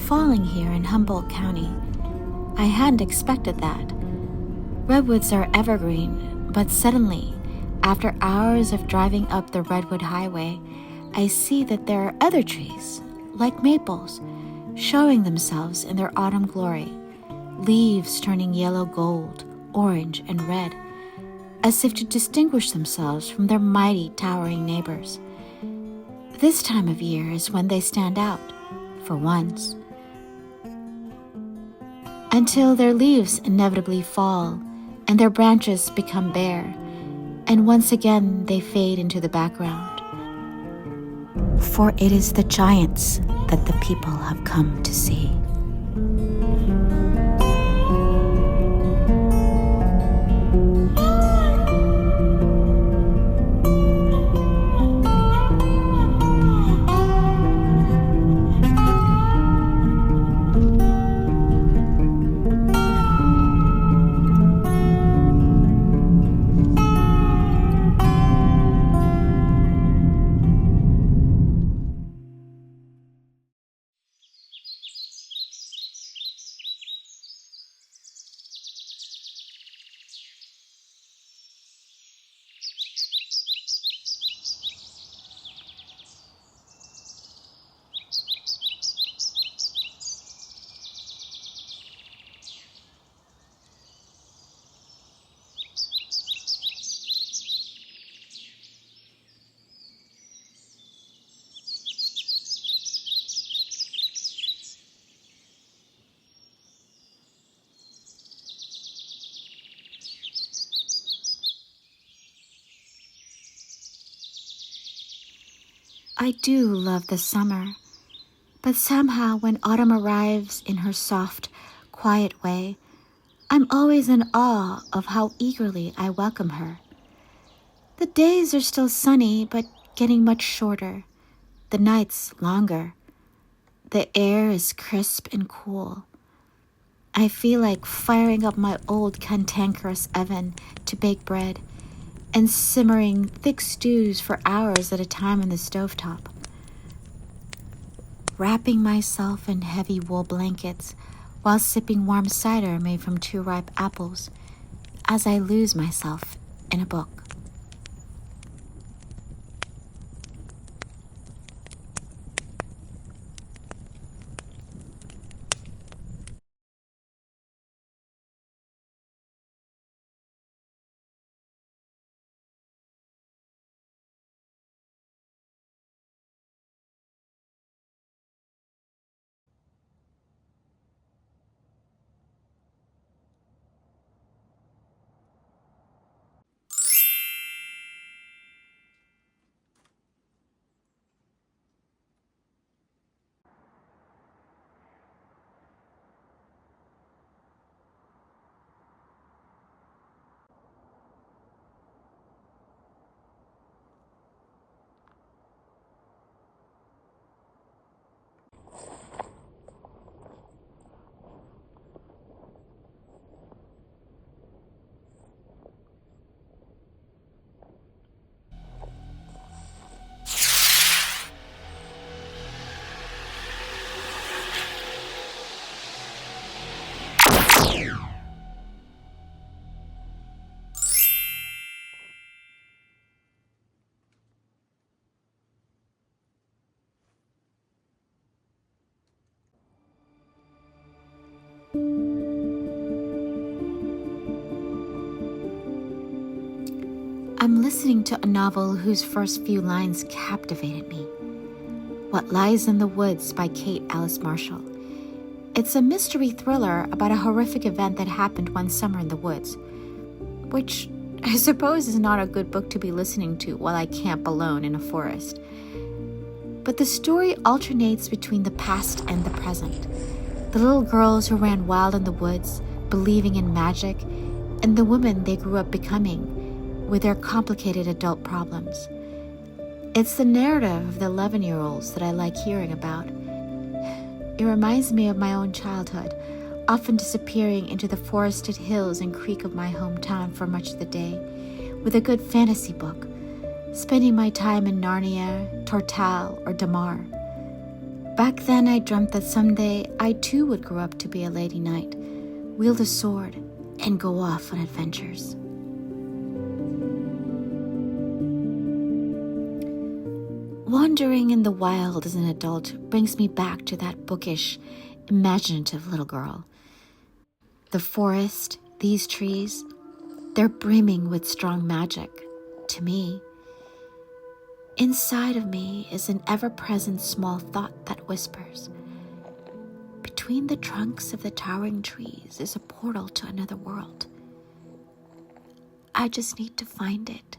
falling here in Humboldt County. I hadn't expected that. Redwoods are evergreen, but suddenly, after hours of driving up the Redwood Highway, I see that there are other trees, like maples, showing themselves in their autumn glory, leaves turning yellow gold, orange, and red, as if to distinguish themselves from their mighty towering neighbors. This time of year is when they stand out, for once, until their leaves inevitably fall and their branches become bare, and once again they fade into the background. For it is the giants that the people have come to see. I do love the summer, but somehow when autumn arrives in her soft, quiet way, I'm always in awe of how eagerly I welcome her. The days are still sunny, but getting much shorter, the nights longer. The air is crisp and cool. I feel like firing up my old cantankerous oven to bake bread and simmering thick stews for hours at a time on the stovetop. Wrapping myself in heavy wool blankets while sipping warm cider made from 2 ripe apples as I lose myself in a book. I'm listening to a novel whose first few lines captivated me. What Lies in the Woods by Kate Alice Marshall. It's a mystery thriller about a horrific event that happened one summer in the woods, which I suppose is not a good book to be listening to while I camp alone in a forest. But the story alternates between the past and the present. The little girls who ran wild in the woods, believing in magic, and the women they grew up becoming, with their complicated adult problems. It's the narrative of the 11-year-olds that I like hearing about. It reminds me of my own childhood, often disappearing into the forested hills and creek of my hometown for much of the day, with a good fantasy book, spending my time in Narnia, Tortal, or Damar. Back then, I dreamt that someday I too would grow up to be a lady knight, wield a sword, and go off on adventures. Wandering in the wild as an adult brings me back to that bookish, imaginative little girl. The forest, these trees, they're brimming with strong magic, to me. Inside of me is an ever-present small thought that whispers, between the trunks of the towering trees is a portal to another world. I just need to find it.